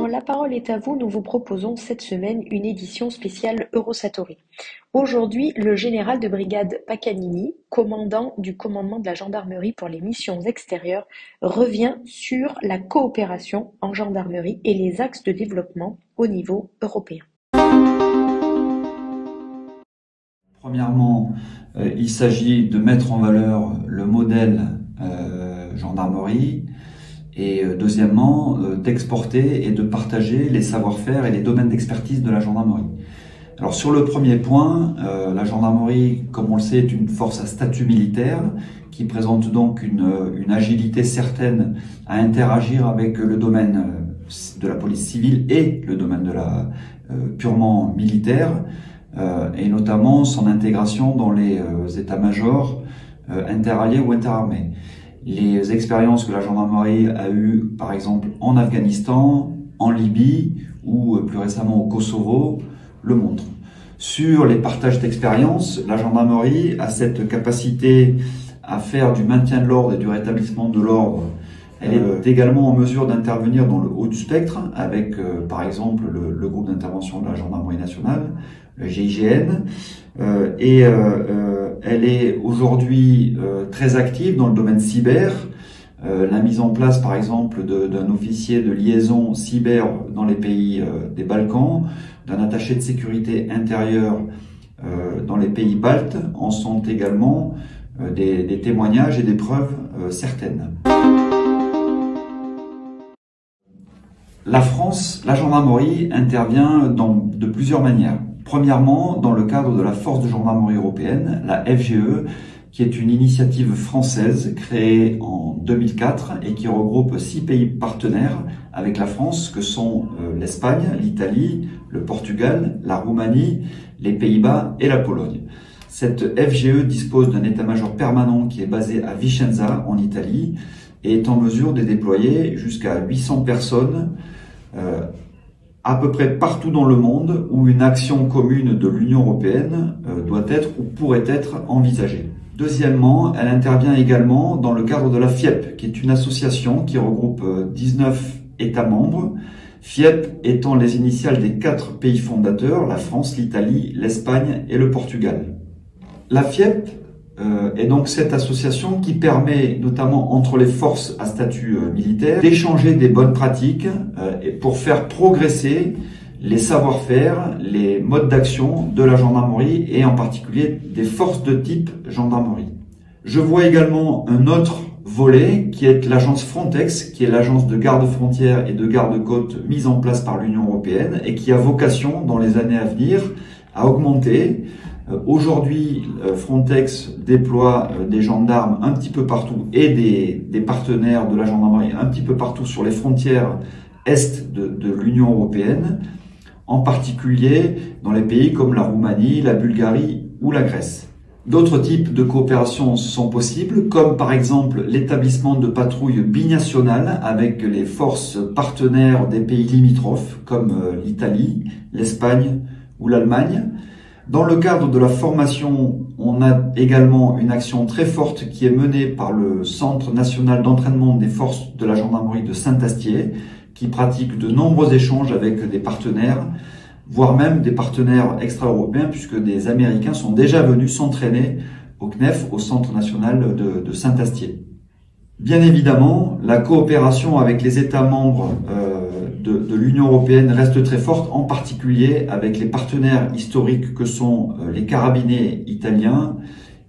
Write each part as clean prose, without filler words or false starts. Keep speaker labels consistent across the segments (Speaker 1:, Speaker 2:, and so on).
Speaker 1: Dans La parole est à vous, nous vous proposons cette semaine une édition spéciale Eurosatory. Aujourd'hui, le général de brigade Pacanini, commandant du commandement de la gendarmerie pour les missions extérieures, revient sur la coopération en gendarmerie et les axes de développement au niveau européen.
Speaker 2: Premièrement, il s'agit de mettre en valeur le modèle gendarmerie et deuxièmement, d'exporter et de partager les savoir-faire et les domaines d'expertise de la gendarmerie. Alors sur le premier point, la gendarmerie, comme on le sait, est une force à statut militaire qui présente donc une agilité certaine à interagir avec le domaine de la police civile et le domaine de la purement militaire. Et notamment son intégration dans les états-majors interalliés ou interarmés. Les expériences que la gendarmerie a eues, par exemple en Afghanistan, en Libye ou plus récemment au Kosovo, le montrent. Sur les partages d'expériences, la gendarmerie a cette capacité à faire du maintien de l'ordre et du rétablissement de l'ordre. Elle est également en mesure d'intervenir dans le haut du spectre avec, par exemple, le groupe d'intervention de la gendarmerie nationale, le GIGN, elle est aujourd'hui très active dans le domaine cyber. La mise en place, par exemple, d'un officier de liaison cyber dans les pays des Balkans, d'un attaché de sécurité intérieure dans les pays baltes, en sont également des témoignages et des preuves certaines. La France, la gendarmerie intervient de plusieurs manières. Premièrement, dans le cadre de la force de gendarmerie européenne, la FGE, qui est une initiative française créée en 2004 et qui regroupe 6 pays partenaires avec la France, que sont l'Espagne, l'Italie, le Portugal, la Roumanie, les Pays-Bas et la Pologne. Cette FGE dispose d'un état-major permanent qui est basé à Vicenza, en Italie, et est en mesure de déployer jusqu'à 800 personnes à peu près partout dans le monde où une action commune de l'Union européenne doit être ou pourrait être envisagée. Deuxièmement, elle intervient également dans le cadre de la FIEP, qui est une association qui regroupe 19 États membres, FIEP étant les initiales des 4 pays fondateurs, la France, l'Italie, l'Espagne et le Portugal. La FIEP est donc cette association qui permet, notamment entre les forces à statut militaire, d'échanger des bonnes pratiques pour faire progresser les savoir-faire, les modes d'action de la gendarmerie et en particulier des forces de type gendarmerie. Je vois également un autre volet qui est l'agence Frontex, qui est l'agence de garde-frontières et de garde-côtes mise en place par l'Union européenne et qui a vocation dans les années à venir à augmenter. Aujourd'hui, Frontex déploie des gendarmes un petit peu partout et des partenaires de la gendarmerie un petit peu partout sur les frontières est de l'Union européenne, en particulier dans les pays comme la Roumanie, la Bulgarie ou la Grèce. D'autres types de coopération sont possibles, comme par exemple l'établissement de patrouilles binationales avec les forces partenaires des pays limitrophes, comme l'Italie, l'Espagne ou l'Allemagne. Dans le cadre de la formation, on a également une action très forte qui est menée par le Centre national d'entraînement des forces de la gendarmerie de Saint-Astier, qui pratique de nombreux échanges avec des partenaires, voire même des partenaires extra-européens, puisque des Américains sont déjà venus s'entraîner au CNEF, au Centre national de Saint-Astier. Bien évidemment, la coopération avec les États membres de l'Union européenne reste très forte, en particulier avec les partenaires historiques que sont les carabiniers italiens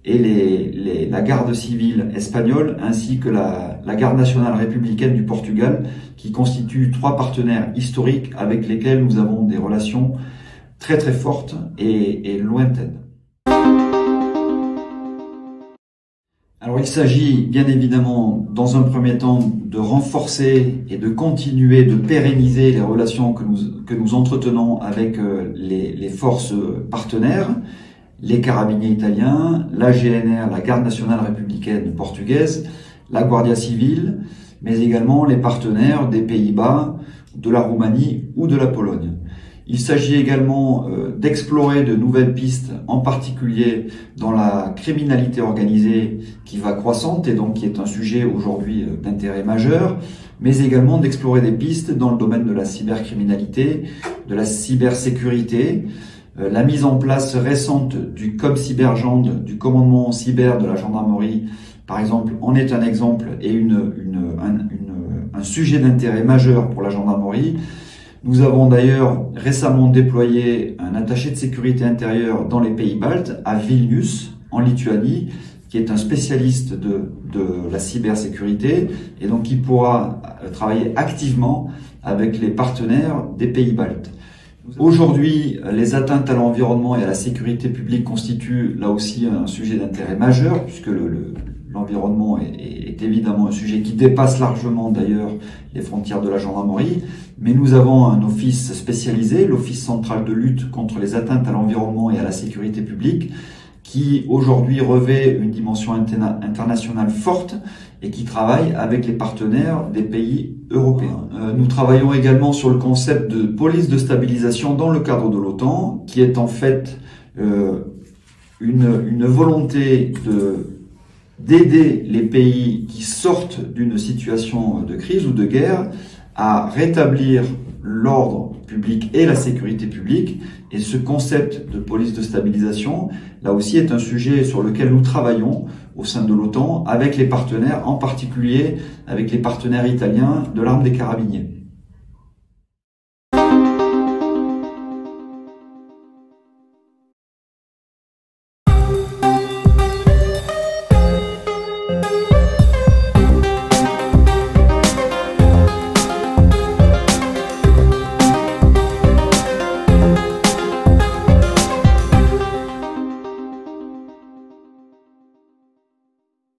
Speaker 2: et la garde civile espagnole, ainsi que la garde nationale républicaine du Portugal, qui constituent 3 partenaires historiques avec lesquels nous avons des relations très très fortes et lointaines. Alors il s'agit bien évidemment dans un premier temps de renforcer et de continuer de pérenniser les relations que nous entretenons avec les forces partenaires, les carabiniers italiens, la GNR, la Garde nationale républicaine portugaise, la Guardia civile, mais également les partenaires des Pays-Bas, de la Roumanie ou de la Pologne. Il s'agit également d'explorer de nouvelles pistes, en particulier dans la criminalité organisée qui va croissante et donc qui est un sujet aujourd'hui d'intérêt majeur, mais également d'explorer des pistes dans le domaine de la cybercriminalité, de la cybersécurité. La mise en place récente du COB Cybergend, du commandement cyber de la gendarmerie, par exemple, en est un exemple et un sujet d'intérêt majeur pour la gendarmerie. Nous avons d'ailleurs récemment déployé un attaché de sécurité intérieure dans les pays baltes, à Vilnius, en Lituanie, qui est un spécialiste de la cybersécurité et donc qui pourra travailler activement avec les partenaires des pays baltes. Aujourd'hui, les atteintes à l'environnement et à la sécurité publique constituent là aussi un sujet d'intérêt majeur, puisque l'environnement est évidemment un sujet qui dépasse largement d'ailleurs les frontières de la gendarmerie. Mais nous avons un office spécialisé, l'Office central de lutte contre les atteintes à l'environnement et à la sécurité publique, qui aujourd'hui revêt une dimension internationale forte et qui travaille avec les partenaires des pays européens. Nous travaillons également sur le concept de police de stabilisation dans le cadre de l'OTAN, qui est en fait une volonté d'aider les pays qui sortent d'une situation de crise ou de guerre à rétablir l'ordre public et la sécurité publique. Et ce concept de police de stabilisation, là aussi, est un sujet sur lequel nous travaillons au sein de l'OTAN avec les partenaires, en particulier avec les partenaires italiens de l'arme des carabiniers.